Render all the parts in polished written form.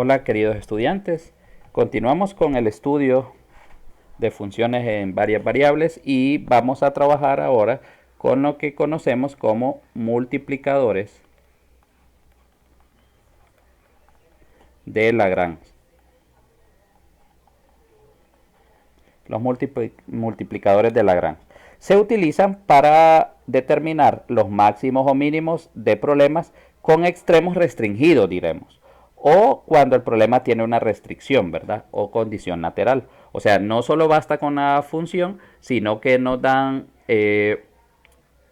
Hola queridos estudiantes, continuamos con el estudio de funciones en varias variables y vamos a trabajar ahora con lo que conocemos como multiplicadores de Lagrange. Los multiplicadores de Lagrange se utilizan para determinar los máximos o mínimos de problemas con extremos restringidos, diremos, o cuando el problema tiene una restricción, ¿verdad? O condición lateral. O sea, no solo basta con la función, sino que nos dan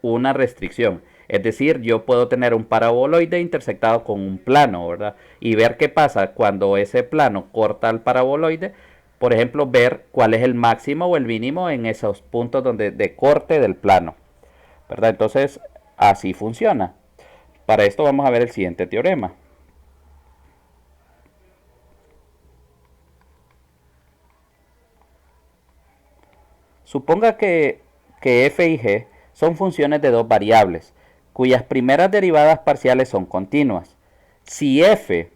una restricción. Es decir, yo puedo tener un paraboloide intersectado con un plano, ¿verdad? Y ver qué pasa cuando ese plano corta el paraboloide. Por ejemplo, ver cuál es el máximo o el mínimo en esos puntos de corte del plano, ¿verdad? Entonces, así funciona. Para esto vamos a ver el siguiente teorema. Suponga que f y g son funciones de dos variables, cuyas primeras derivadas parciales son continuas. Si f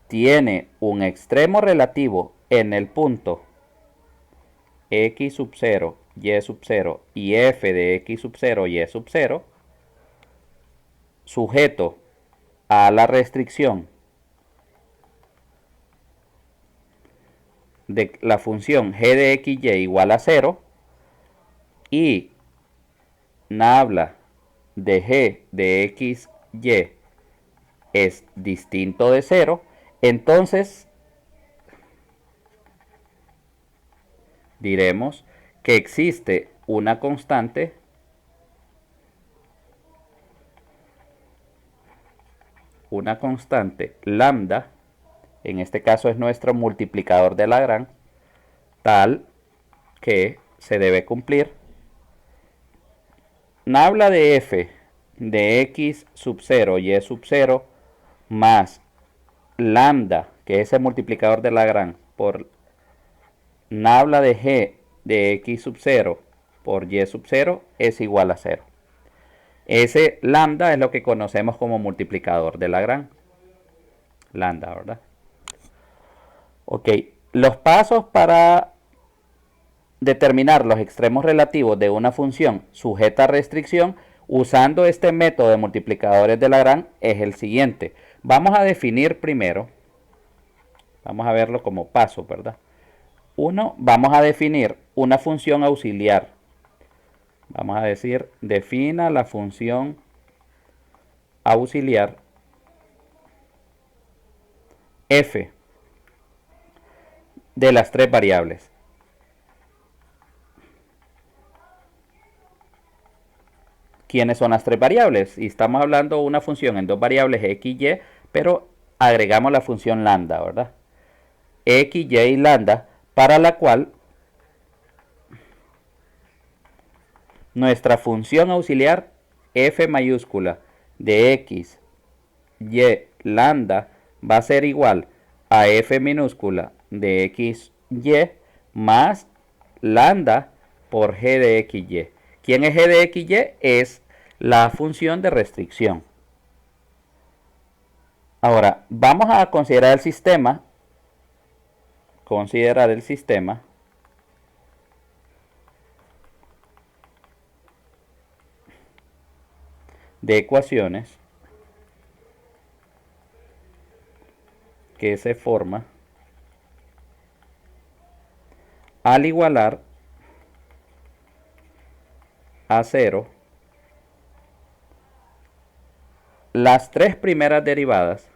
tiene un extremo relativo en el punto x sub 0, y sub 0 y f de x sub 0, y sub 0, sujeto a la restricción de la función g de xy igual a 0 y nabla de g de xy es distinto de 0, entonces diremos que existe una constante lambda, en este caso es nuestro multiplicador de Lagrange, tal que se debe cumplir. Nabla de f de x sub 0 y sub 0 más lambda, que es el multiplicador de Lagrange, por nabla de g de x sub 0 por y sub 0 es igual a 0. Ese lambda es lo que conocemos como multiplicador de Lagrange. Lambda, ¿verdad? Ok, los pasos para determinar los extremos relativos de una función sujeta a restricción usando este método de multiplicadores de Lagrange es el siguiente. Vamos a definir primero, vamos a verlo como paso, ¿verdad? Uno, vamos a definir una función auxiliar. Vamos a decir, defina la función auxiliar f de las tres variables. ¿Quiénes son las tres variables? Y estamos hablando de una función en dos variables x y, pero agregamos la función lambda, ¿verdad? X, y y lambda, para la cual nuestra función auxiliar f mayúscula de x, y, lambda va a ser igual a f minúscula de x, y más lambda por g de x, y. ¿Quién es g de x, y? Es la función de restricción. Ahora, vamos a considerar el sistema. De ecuaciones que se forma al igualar a 0 las tres primeras derivadas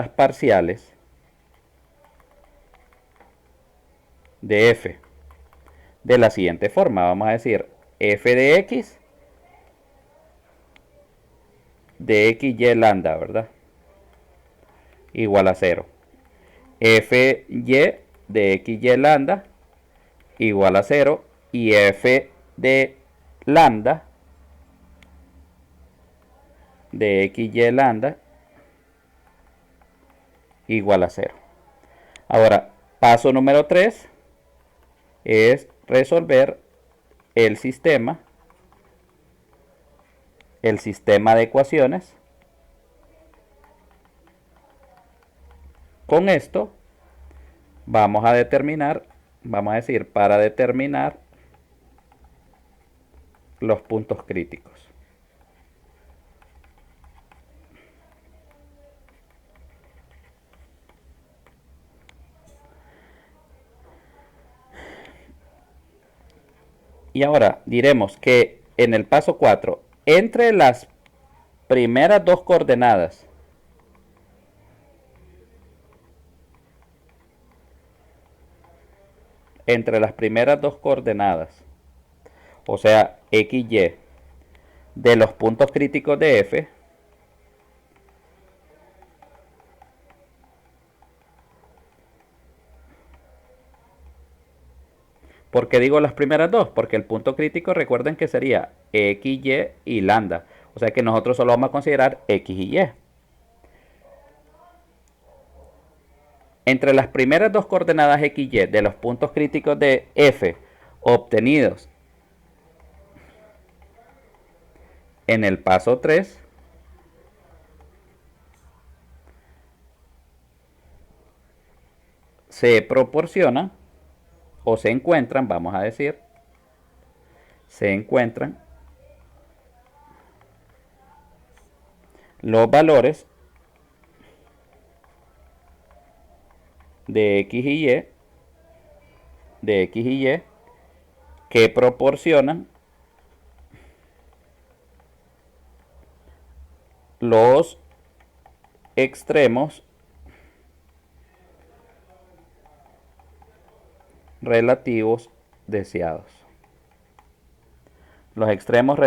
parciales de f de la siguiente forma. Vamos a decir f de x de x, y lambda, ¿verdad? Igual a 0. F y de x, y lambda igual a 0. Y f de lambda de x, y lambda igual a 0. Ahora, paso número 3 es resolver el sistema el sistema de ecuaciones. Con esto vamos a determinar, vamos a decir, para determinar los puntos críticos. Y ahora diremos que en el paso 4, entre las primeras dos coordenadas o sea, x, y, de los puntos críticos de f, ¿por qué digo las primeras dos? Porque el punto crítico, recuerden que sería x, y lambda. O sea que nosotros solo vamos a considerar x y y. Entre las primeras dos coordenadas x y de los puntos críticos de f obtenidos en el paso 3, se proporcionan o se encuentran, vamos a decir, se encuentran los valores de x y y que proporcionan los extremos relativos deseados. Los extremos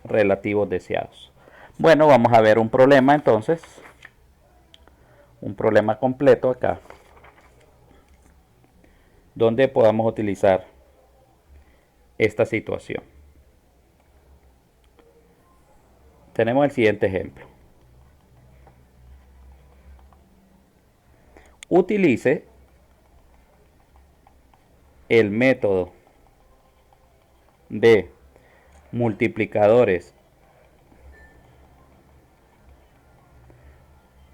relativos deseados. Bueno, vamos a ver un problema entonces. Un problema completo acá. Donde podamos utilizar esta situación. Tenemos el siguiente ejemplo. Utilice el método de multiplicadores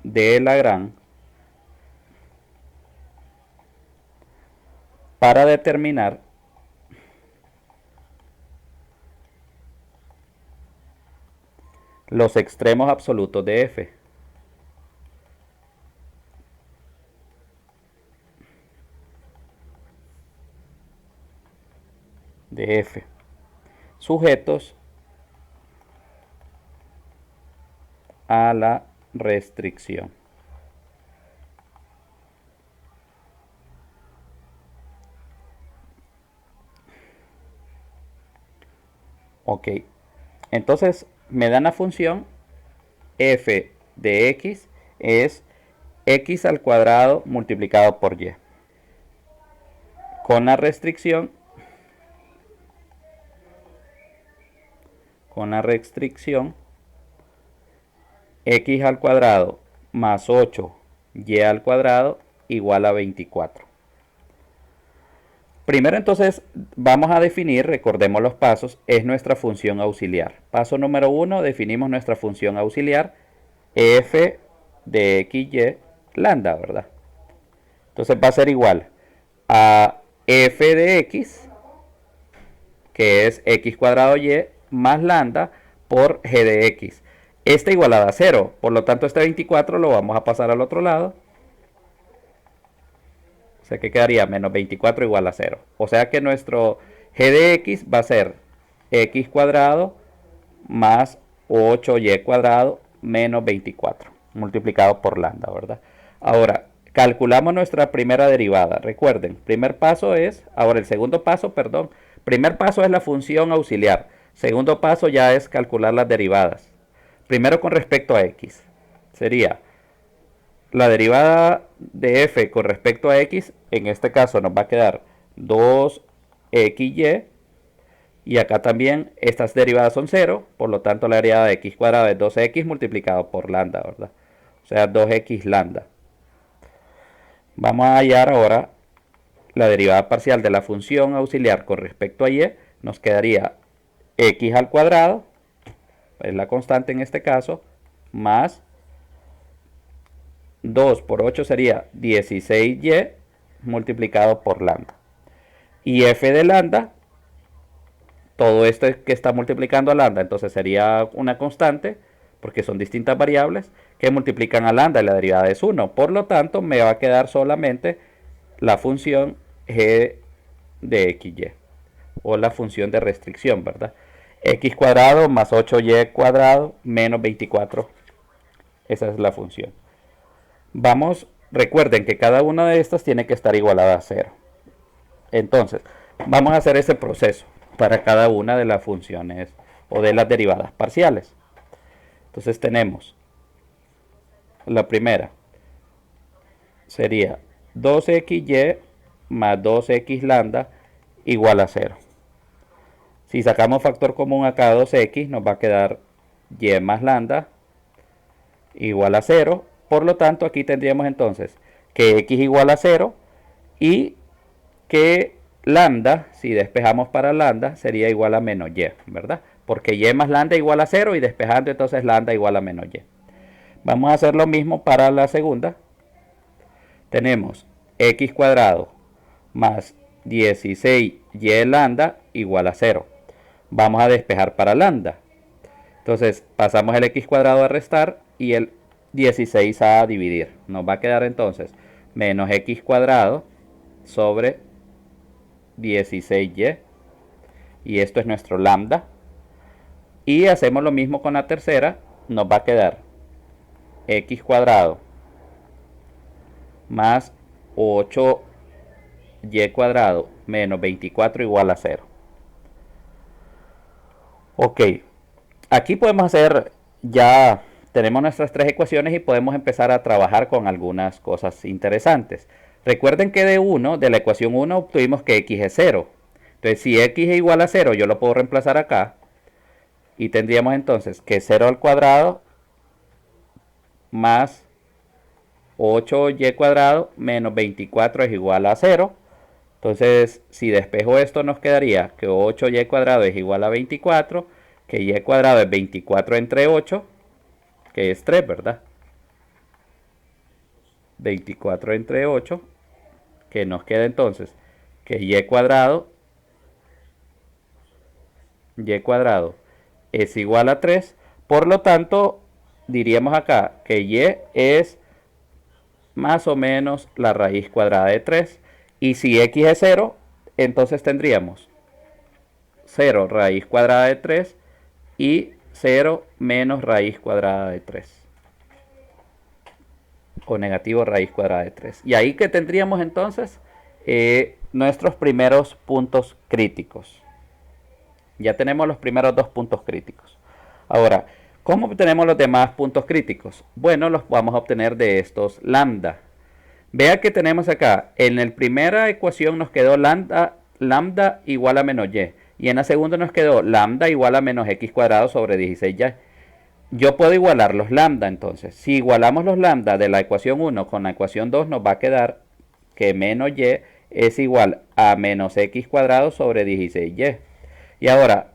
de Lagrange para determinar los extremos absolutos de f. Sujetos a la restricción. Ok, entonces me dan la función f de x es x al cuadrado multiplicado por y. Con la restricción x al cuadrado más 8 y al cuadrado igual a 24. Primero entonces vamos a definir, recordemos los pasos, es nuestra función auxiliar. Paso número 1, definimos nuestra función auxiliar f de x, y, lambda, ¿verdad? Entonces va a ser igual a f de x, que es x cuadrado y, más lambda por g de x. Esta igualada a 0, por lo tanto este 24 lo vamos a pasar al otro lado. O sea que quedaría menos 24 igual a 0. O sea que nuestro g de x va a ser x cuadrado más 8y cuadrado menos 24 multiplicado por lambda, ¿verdad? Ahora, calculamos nuestra primera derivada. Recuerden, primer paso es, ahora el segundo paso, perdón, primer paso es la función auxiliar. Segundo paso ya es calcular las derivadas. Primero con respecto a x. Sería la derivada de f con respecto a x, en este caso nos va a quedar 2xy, y acá también estas derivadas son 0, por lo tanto la derivada de x cuadrado es 2x multiplicado por lambda, ¿verdad? O sea, 2x lambda. Vamos a hallar ahora la derivada parcial de la función auxiliar con respecto a y, nos quedaría x al cuadrado es la constante en este caso, más 2 por 8 sería 16y multiplicado por lambda. Y f de lambda, todo esto que está multiplicando a lambda, entonces sería una constante, porque son distintas variables que multiplican a lambda y la derivada es 1. Por lo tanto, me va a quedar solamente la función g de xy, o la función de restricción, ¿verdad? X cuadrado más 8y cuadrado menos 24. Esa es la función. Recuerden que cada una de estas tiene que estar igualada a 0. Entonces, vamos a hacer ese proceso para cada una de las funciones o de las derivadas parciales. Entonces tenemos la primera sería 2xy más 2x lambda igual a 0. Si sacamos factor común a cada 2x, nos va a quedar y más lambda igual a 0. Por lo tanto, aquí tendríamos entonces que x igual a 0 y que lambda, si despejamos para lambda, sería igual a menos y, ¿verdad? Porque y más lambda igual a 0 y despejando entonces lambda igual a menos y. Vamos a hacer lo mismo para la segunda. Tenemos x cuadrado más 16y lambda igual a 0. Vamos a despejar para lambda. Entonces pasamos el x cuadrado a restar y el 16 a dividir. Nos va a quedar entonces menos x cuadrado sobre 16y. Y esto es nuestro lambda. Y hacemos lo mismo con la tercera. Nos va a quedar x cuadrado más 8y cuadrado menos 24 igual a 0. Ok, aquí podemos hacer, ya tenemos nuestras tres ecuaciones y podemos empezar a trabajar con algunas cosas interesantes. Recuerden que de la ecuación 1 obtuvimos que x es 0. Entonces si x es igual a 0, yo lo puedo reemplazar acá. Y tendríamos entonces que 0 al cuadrado más 8y cuadrado menos 24 es igual a 0. Entonces, si despejo esto, nos quedaría que 8y cuadrado es igual a 24, que y cuadrado es 24 entre 8, que es 3, ¿verdad? 24 entre 8, que nos queda entonces que y cuadrado es igual a 3. Por lo tanto, diríamos acá que y es más o menos la raíz cuadrada de 3. Y si x es 0, entonces tendríamos 0 raíz cuadrada de 3 y 0 menos raíz cuadrada de 3. O negativo raíz cuadrada de 3. Y ahí que tendríamos entonces nuestros primeros puntos críticos. Ya tenemos los primeros dos puntos críticos. Ahora, ¿cómo obtenemos los demás puntos críticos? Bueno, los vamos a obtener de estos lambda. Vea que tenemos acá, en la primera ecuación nos quedó lambda igual a menos y. Y en la segunda nos quedó lambda igual a menos x cuadrado sobre 16y. Yo puedo igualar los lambda entonces. Si igualamos los lambda de la ecuación 1 con la ecuación 2, nos va a quedar que menos y es igual a menos x cuadrado sobre 16y. Y ahora,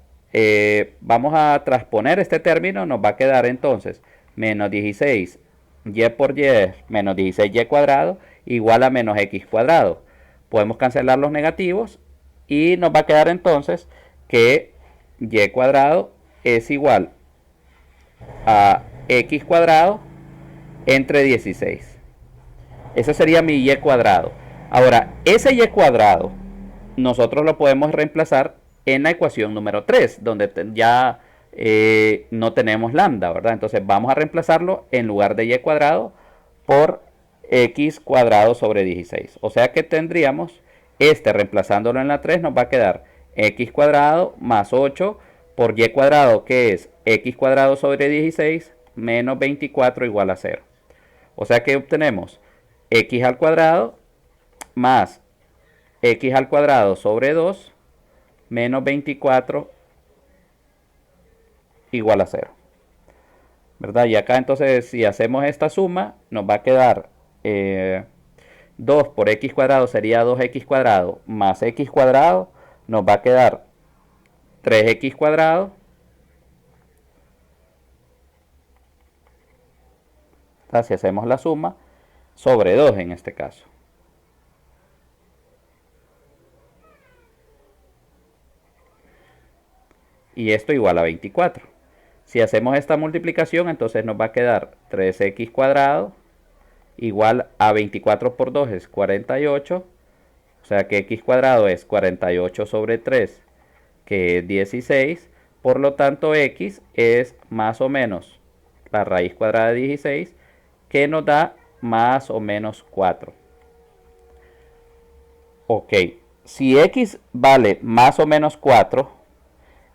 vamos a transponer este término, nos va a quedar entonces menos 16 y por y menos 16y cuadrado igual a menos x cuadrado. Podemos cancelar los negativos y nos va a quedar entonces que y cuadrado es igual a x cuadrado entre 16. Ese sería mi y cuadrado. Ahora, ese y cuadrado nosotros lo podemos reemplazar en la ecuación número 3, donde ya no tenemos lambda, ¿verdad? Entonces vamos a reemplazarlo en lugar de y cuadrado por x cuadrado sobre 16. O sea que tendríamos reemplazándolo en la 3 nos va a quedar x cuadrado más 8 por y cuadrado, que es x cuadrado sobre 16 menos 24 igual a 0. O sea que obtenemos x al cuadrado más x al cuadrado sobre 2 menos 24 igual a 0. ¿Verdad? Y acá entonces si hacemos esta suma nos va a quedar 2 por x cuadrado sería 2x cuadrado más x cuadrado, nos va a quedar 3x cuadrado Si hacemos la suma, sobre 2 en este caso. Y esto igual a 24. Si hacemos esta multiplicación, entonces nos va a quedar 3x cuadrado igual a 24 por 2 es 48. O sea que x cuadrado es 48 sobre 3, que es 16. Por lo tanto, x es más o menos la raíz cuadrada de 16, que nos da más o menos 4. Ok, si x vale más o menos 4,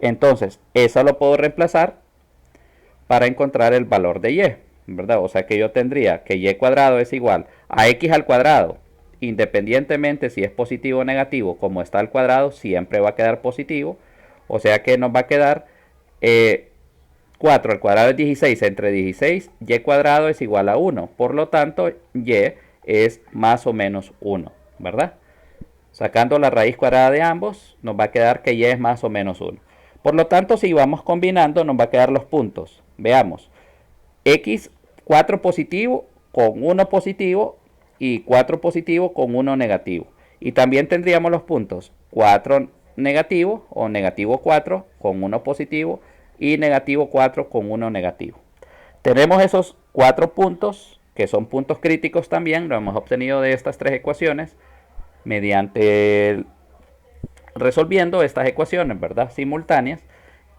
entonces eso lo puedo reemplazar para encontrar el valor de y, ¿verdad? O sea que yo tendría que y cuadrado es igual a x al cuadrado, independientemente si es positivo o negativo, como está al cuadrado, siempre va a quedar positivo. O sea que nos va a quedar 4 al cuadrado es 16, entre 16, y cuadrado es igual a 1. Por lo tanto, y es más o menos 1, ¿verdad? Sacando la raíz cuadrada de ambos, nos va a quedar que y es más o menos 1. Por lo tanto, si vamos combinando, nos va a quedar los puntos. Veamos. X, 4 positivo con 1 positivo y 4 positivo con 1 negativo. Y también tendríamos los puntos 4 negativo o negativo 4 con 1 positivo y negativo 4 con 1 negativo. Tenemos esos 4 puntos, que son puntos críticos también, lo hemos obtenido de estas tres ecuaciones, mediante resolviendo estas ecuaciones, ¿verdad? Simultáneas.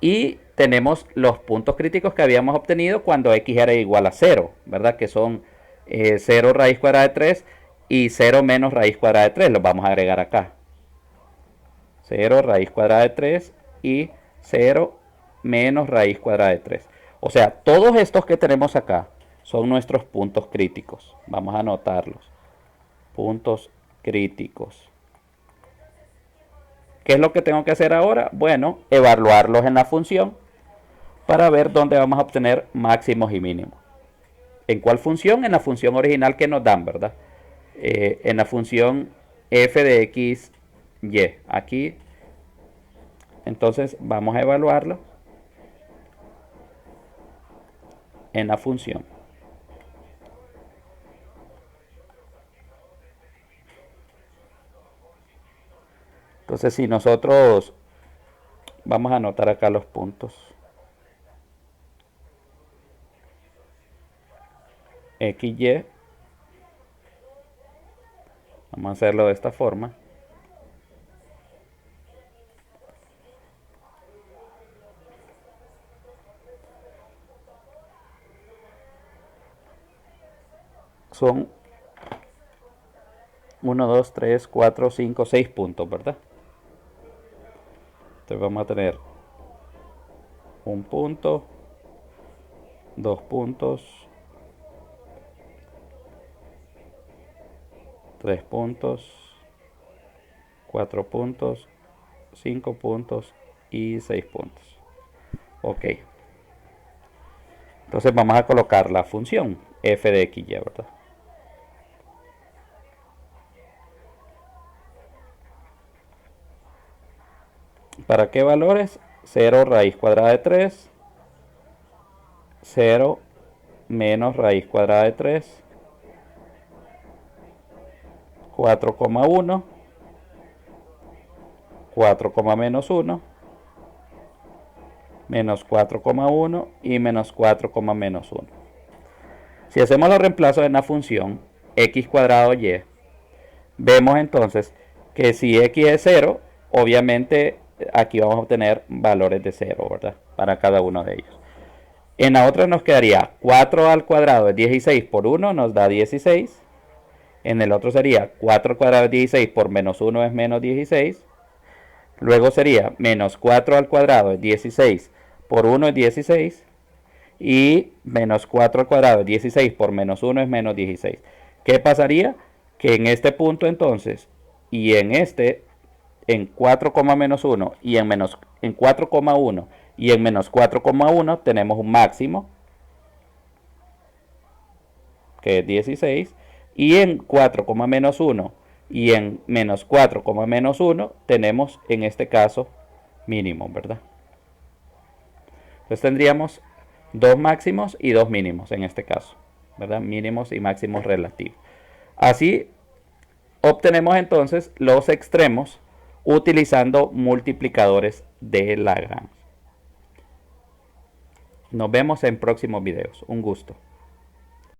Y tenemos los puntos críticos que habíamos obtenido cuando x era igual a 0, ¿verdad? Que son 0 raíz cuadrada de 3 y 0 menos raíz cuadrada de 3. Los vamos a agregar acá. 0 raíz cuadrada de 3 y 0 menos raíz cuadrada de 3. O sea, todos estos que tenemos acá son nuestros puntos críticos. Vamos a anotarlos. Puntos críticos. ¿Qué es lo que tengo que hacer ahora? Bueno, evaluarlos en la función para ver dónde vamos a obtener máximos y mínimos. ¿En cuál función? En la función original que nos dan, ¿verdad? En la función f de x, y. Aquí, entonces, vamos a evaluarlo en la función. Entonces, si nosotros vamos a anotar acá los puntos. XY. Vamos a hacerlo de esta forma. Son 1, 2, 3, 4, 5, 6 puntos, ¿verdad? Entonces vamos a tener un punto, 2 puntos, 3 puntos, 4 puntos, 5 puntos y 6 puntos. Ok. Entonces vamos a colocar la función f de x, ¿verdad? ¿Para qué valores? 0 raíz cuadrada de 3, 0 menos raíz cuadrada de 3, 4,1, 4, menos 1, menos 4,1 y menos 4, menos 1. Si hacemos los reemplazos en la función x cuadrado y, vemos entonces que si x es 0, obviamente aquí vamos a obtener valores de 0, ¿verdad? Para cada uno de ellos. En la otra nos quedaría 4 al cuadrado es 16 por 1, nos da 16. En el otro sería 4 al cuadrado es 16 por menos 1 es menos 16. Luego sería menos 4 al cuadrado es 16 por 1 es 16. Y menos 4 al cuadrado es 16 por menos 1 es menos 16. ¿Qué pasaría? Que en este punto entonces, y en este, en 4, menos 1 y en 4,1 y en menos 4,1 tenemos un máximo, que es 16. Y en 4, menos 1 y en menos 4, menos 1 tenemos en este caso mínimo, ¿verdad? Entonces tendríamos dos máximos y dos mínimos en este caso. ¿verdad? Mínimos y máximos relativos. Así obtenemos entonces los extremos utilizando multiplicadores de Lagrange. Nos vemos en próximos videos. Un gusto.